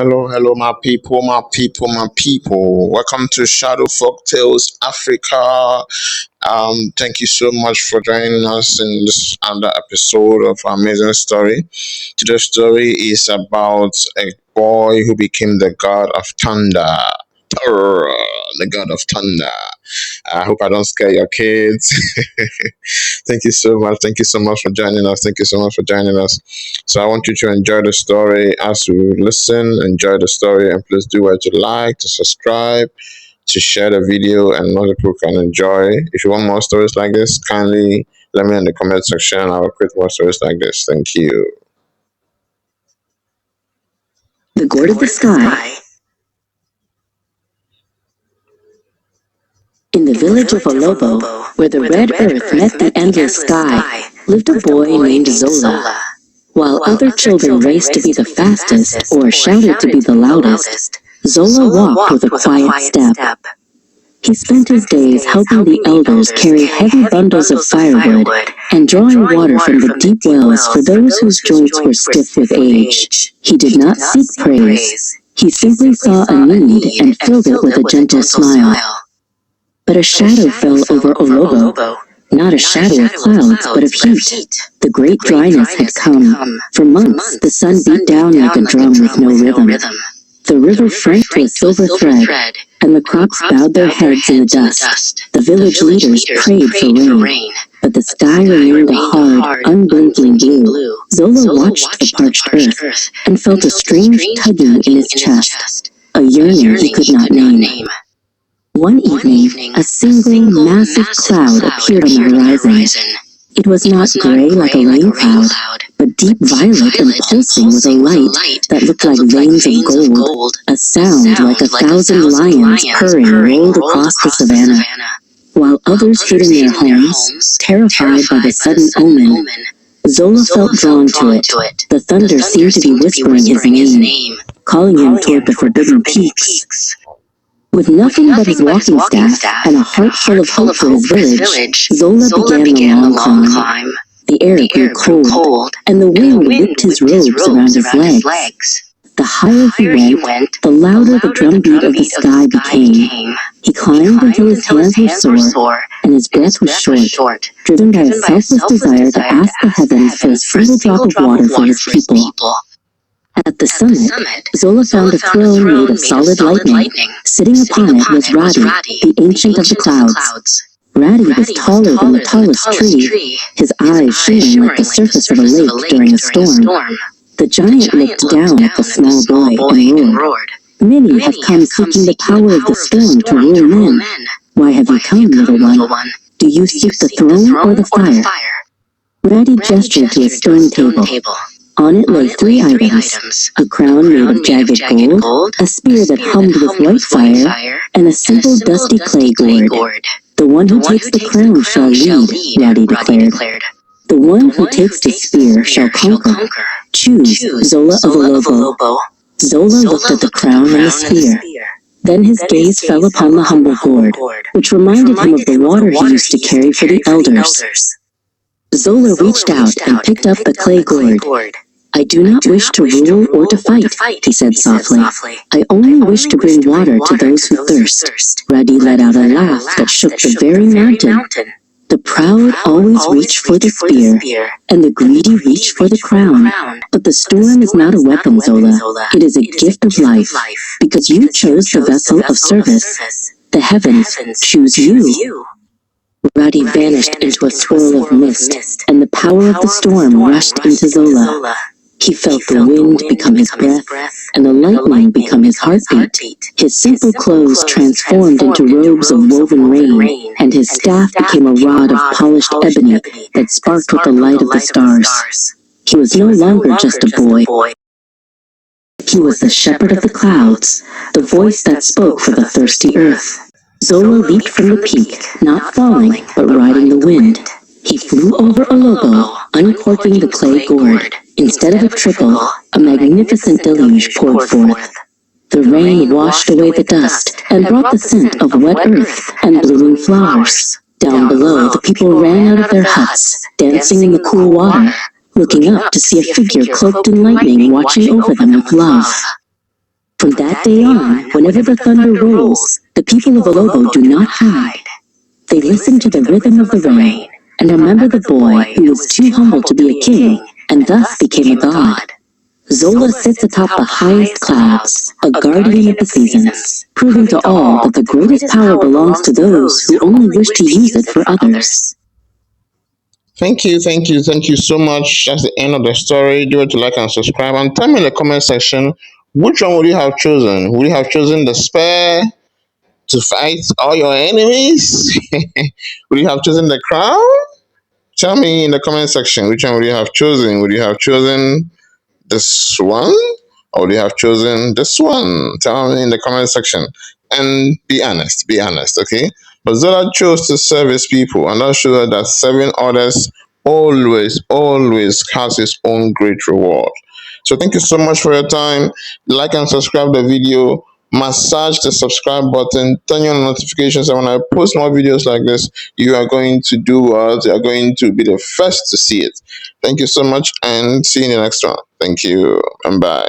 Hello, my people, my people, my people. Welcome to Shadow Folk Tales Africa. Thank you so much for joining us in this other episode of our amazing story. Today's story is about a boy who became the god of thunder. Terror, the god of thunder. I hope I don't scare your kids. Thank you so much. Thank you so much for joining us. Thank you so much for joining us. So I want you to enjoy the story as we listen. Enjoy the story, and please do what you like to subscribe, to share the video, and other people can enjoy. If you want more stories like this, kindly let me in the comment section. I will create more stories like this. Thank you. The God of the Sky. In the village of Olobo, where the red earth met the endless sky, lived a boy named Zola. While other children raced to be the fastest or shouted to be the loudest, Zola walked with a quiet step. He spent his days helping the elders carry heavy bundles of firewood and drawing water from the deep wells for those whose joints were stiff with age. He did not seek praise. He simply saw a need and filled it with a gentle smile. But a shadow fell over Olobo, not a shadow of clouds, but of heat. The great dryness had come. For months, the sun beat down like a drum with no rhythm. The river franked to a silver thread, and the crops bowed their heads in the dust. The village leaders prayed for rain, but the sky remained a hard, unblinking blue. Zola watched the parched earth and felt a strange tugging in his chest, a yearning he could not name. One evening, a single massive cloud appeared on the horizon. It was not gray like a rain cloud, but deep violet and pulsing with a light that looked like veins of gold. A sound like 1,000 lions purring rolled across the savannah. While others hid in their homes, terrified by the sudden omen, Zola felt drawn to it. The thunder seemed to be whispering his name, calling him toward the forbidden peaks. With nothing but his walking staff and a heart full of hope for his village, Zola began the long climb. The air grew cold, and the wind whipped his robes around his legs. The higher he went, the louder the drumbeat of the sky became. He climbed until his hands were sore, and his breath was short, driven by a selfless desire to ask the heavens for a single drop of water for his people. At the summit, Zola found a throne made of solid lightning. Sitting upon it was Radi, the ancient of the clouds. Radi was taller than the tallest tree, his eyes shimmering like the surface of a lake during a storm. The giant looked down at the small boy and roared, "Many have come seeking the power of the storm to rule men. Why have you come, little one? Do you seek the throne or the fire?" Radi gestured to a stone table. On it lay 3 items, a crown made of jagged gold, a spear that hummed with white fire, and a simple dusty clay gourd. "The one who takes the crown shall lead," Radi declared. "The one who takes the spear shall conquer. Choose, Zola of Olobo." Zola looked at the crown and the spear. Then his gaze fell upon the humble gourd, which reminded him of the water he used to carry for the elders. Zola reached out and picked up the clay gourd. "I do not wish to rule or to fight," he said softly. "I only wish to bring water to those who thirst." Radi let out a laugh that shook the very mountain. "The proud always reach for the spear, and the greedy reach for the crown. But the storm is not a weapon, Zola. It is a gift of life, because you chose the vessel of service. The heavens choose you." Radi vanished into a swirl of mist, and the power of the storm rushed into Zola. He felt the wind become his breath, and the lightning become his heartbeat. His simple clothes transformed into robes of woven rain, and his staff became a rod of polished ebony that sparked with the light of the stars. He was no longer just a boy. He was the shepherd of the clouds, the voice that spoke for the thirsty earth. Zola leaped from the peak, not falling, but riding the wind. He flew over Olobo, uncorking the clay gourd. Instead of a trickle, a magnificent deluge poured forth. The rain washed away the dust and brought the scent of wet earth and blooming flowers. Down below, the people ran out of their huts, dancing in the cool water, looking up to see a figure cloaked in lightning watching over them with love. From that day on, whenever the thunder rolls, the people of Olobo do not hide. They listen to the rhythm of the rain and remember the boy who was too humble to be a king and thus became a god. Zola sits atop the highest clouds, a guardian of the seasons, proving to all that the greatest power belongs to those who only wish to use it for others. Thank you so much. That's the end of the story. Do it to like and subscribe, and tell me in the comment section which one would you have chosen? Would you have chosen the spear to fight all your enemies? Would you have chosen the crown? Tell me in the comment section which one would you have chosen? Would you have chosen this one, or would you have chosen this one? Tell me in the comment section and be honest. Be honest, okay? But Zola chose to serve his people, and that shows that serving others always has its own great reward. So thank you so much for your time. Like and subscribe the video. Massage the subscribe button. Turn on notifications, and when I post more videos like this, you are going to do what? You are going to be the first to see it. Thank you so much, and see you in the next one. Thank you, and bye.